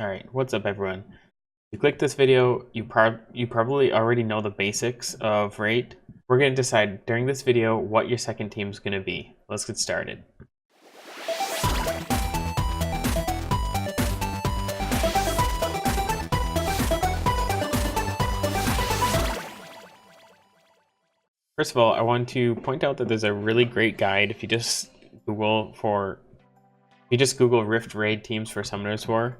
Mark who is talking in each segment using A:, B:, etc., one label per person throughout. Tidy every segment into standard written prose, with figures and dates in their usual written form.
A: Alright, what's up everyone? You click this video, you probably already know the basics of raid. We're going to decide during this video what your second team is going to be. Let's get started. First of all, I want to point out that there's a really great guide if you just Google Rift raid teams for Summoners War.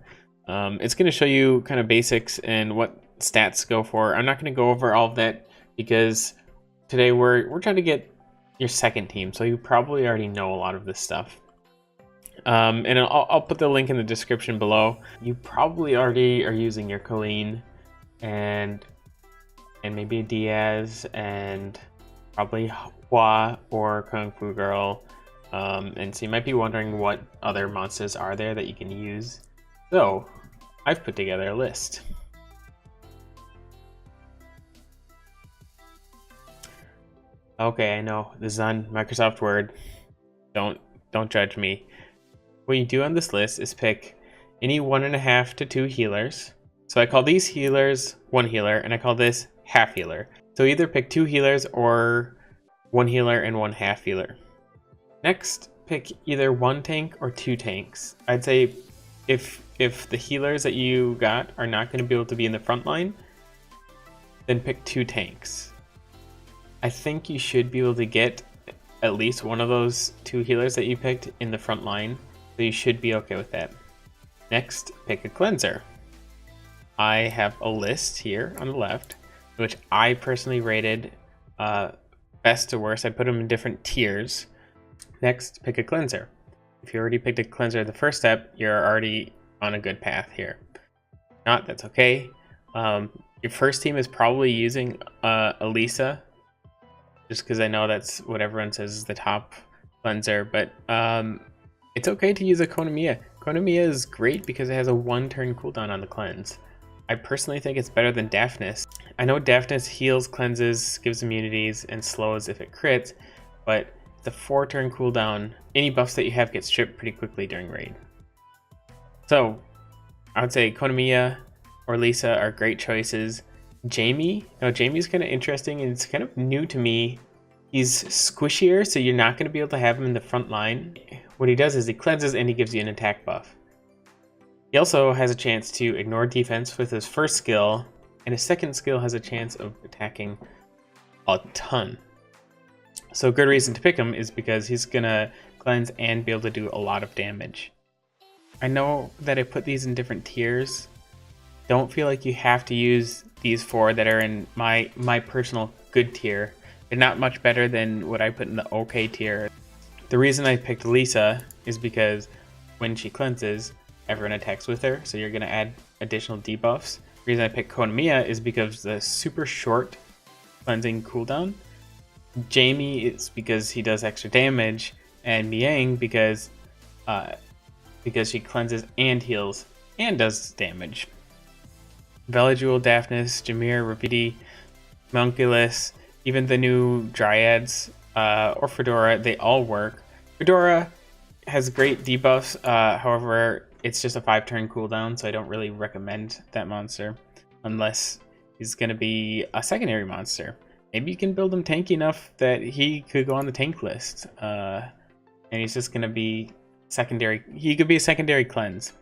A: It's going to show you kind of basics and what stats go for. I'm not going to go over all of that because today we're trying to get your second team, so you probably already know a lot of this stuff. And I'll put the link in the description below. You probably already are using your Colleen and maybe a Diaz and probably Hua or Kung Fu Girl. And so you might be wondering what other monsters are there that you can use. So I've put together a list. Okay, I know this is on Microsoft Word. Don't judge me. What you do on this list is pick any 1.5 to 2 healers. So I call these healers 1 healer, and I call this half healer. So either pick 2 healers or 1 healer and 1 half healer. Next, pick either 1 tank or 2 tanks. I'd say if the healers that you got are not going to be able to be in the front line, then pick 2 tanks. I think you should be able to get at least one of those 2 healers that you picked in the front line, so you should be okay with that. Next, pick a cleanser. I have a list here on the left, which I personally rated best to worst. I put them in different tiers. Next, pick a cleanser. If you already picked a cleanser the first step, you're already on a good path here. If not, that's okay. Your first team is probably using Elisa, just because I know that's what everyone says is the top cleanser, but it's okay to use a Konamiya. Konamiya is great because it has a 1-turn cooldown on the cleanse. I personally think it's better than Daphnis. I know Daphnis heals, cleanses, gives immunities, and slows if it crits, but the 4-turn cooldown, any buffs that you have get stripped pretty quickly during raid. So I would say Konamiya or Lisa are great choices. Jamie, now Jamie's kind of interesting and it's kind of new to me. He's squishier, so you're not going to be able to have him in the front line. What he does is he cleanses and he gives you an attack buff. He also has a chance to ignore defense with his first skill, and his second skill has a chance of attacking a ton. So a good reason to pick him is because he's gonna cleanse and be able to do a lot of damage. I know that I put these in different tiers. Don't feel like you have to use these 4 that are in my personal good tier. They're not much better than what I put in the okay tier. The reason I picked Lisa is because when she cleanses, everyone attacks with her, so you're gonna add additional debuffs. The reason I picked Konamiya is because the super short cleansing cooldown. Jamie is because he does extra damage, and Miang because she cleanses and heals and does damage. Velijul, Daphnis, Jameer, Rapidi, Monculus, even the new Dryads or Fedora, they all work. Fedora has great debuffs, however, it's just a 5-turn cooldown, so I don't really recommend that monster unless he's going to be a secondary monster. Maybe you can build him tanky enough that he could go on the tank list, and he's just going to be secondary. He could be a secondary cleanse.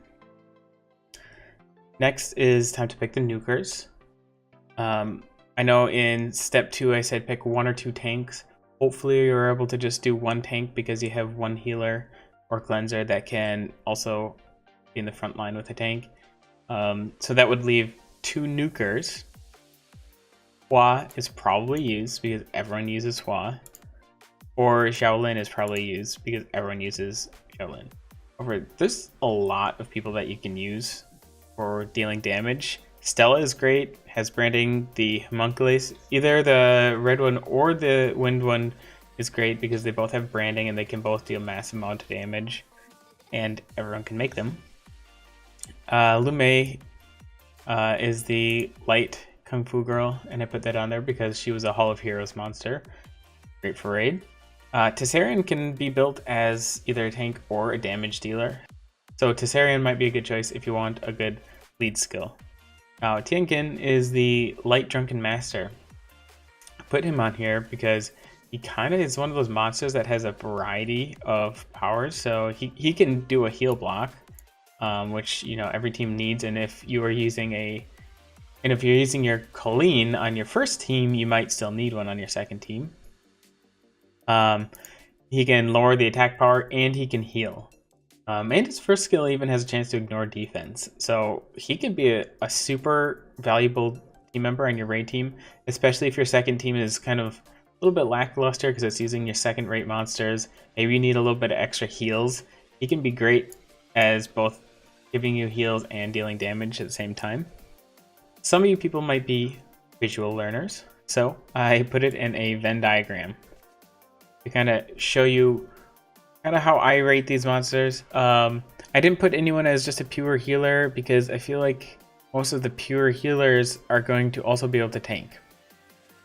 A: Next is time to pick the nukers. I know in step 2 I said pick 1 or 2 tanks. Hopefully you're able to just do 1 tank because you have 1 healer or cleanser that can also be in the front line with a tank. So that would leave 2 nukers. Hua is probably used because everyone uses Hua, or Shaolin is probably used because everyone uses Shaolin. However, there's a lot of people that you can use for dealing damage. Stella is great, has branding. The homunculus, either the red one or the wind one, is great because they both have branding and they can both deal massive amount of damage, and everyone can make them. Lume is the light Kung Fu Girl, and I put that on there because she was a Hall of Heroes monster. Great for raid. Tessarian can be built as either a tank or a damage dealer. So Tessarion might be a good choice if you want a good lead skill. Now Tiankin is the Light Drunken Master. I put him on here because he kind of is one of those monsters that has a variety of powers. So he can do a heal block, which every team needs. And if you're using your Colleen on your first team, you might still need one on your second team. He can lower the attack power and he can heal. And his first skill even has a chance to ignore defense. So he can be a super valuable team member on your raid team, especially if your second team is kind of a little bit lackluster because it's using your second rate monsters. Maybe you need a little bit of extra heals. He can be great as both giving you heals and dealing damage at the same time. Some of you people might be visual learners, so I put it in a Venn diagram to kind of show you kind of how I rate these monsters. I didn't put anyone as just a pure healer because I feel like most of the pure healers are going to also be able to tank.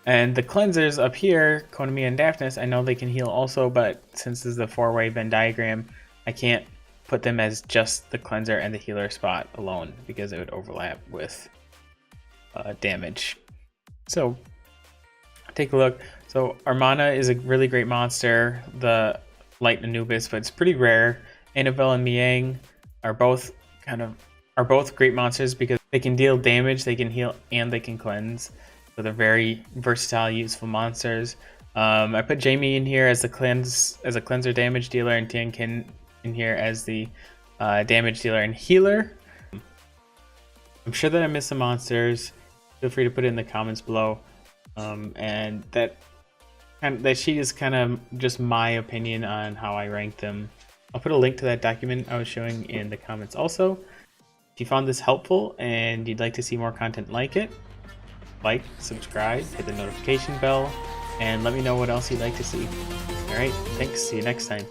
A: And the cleansers up here, Konami and Daphnis, I know they can heal also, but since this is a 4-way Venn diagram, I can't put them as just the cleanser and the healer spot alone because it would overlap with damage. So take a look. So Armana is a really great monster, the Light Anubis, but it's pretty rare. Annabelle and Miang are both great monsters because they can deal damage, they can heal, and they can cleanse. So they're very versatile, useful monsters. I put Jamie in here as a cleanser damage dealer, and Tiankin in here as the damage dealer and healer. I'm sure that I missed some monsters. Feel free to put it in the comments below. And that sheet is kind of just my opinion on how I rank them. I'll put a link to that document I was showing in the comments also. If you found this helpful and you'd like to see more content like it, like, subscribe, hit the notification bell, and let me know what else you'd like to see. Alright, thanks, see you next time.